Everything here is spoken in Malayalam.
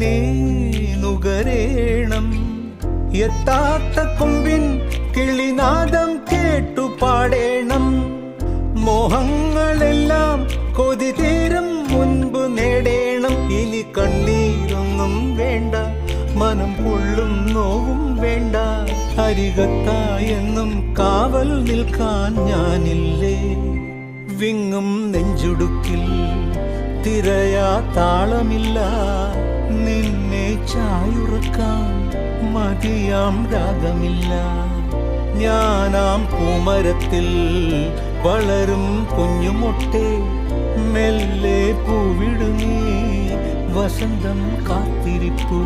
എന്നെ നുകരേണം. എത്താത്ത കൊമ്പിൻ കിളിനാദം കേട്ടു പാടേണം. മോഹങ്ങളെല്ലാം കൊതി തീരും മുൻപ് നേടേണം. ഇനി കണ്ണീരൊന്നും വേണ്ട, മനം പൊള്ളും നോവും വേണ്ട. അരികത്തായെന്നും കാവൽ നിൽക്കാൻ ഞാനില്ലേ. വിങ്ങും നെഞ്ചുടുക്കിൽ തിരയാ താളമില്ല. നിന്നെ ചായുറക്കാൻ മതിയാം രാഗമില്ല. ഞാനാം പൂമരത്തിൽ വളരും കുഞ്ഞുമൊട്ടെ, മെല്ലെ പൂവിടുന്നീ വസന്തം കാത്തിരിപ്പൂ.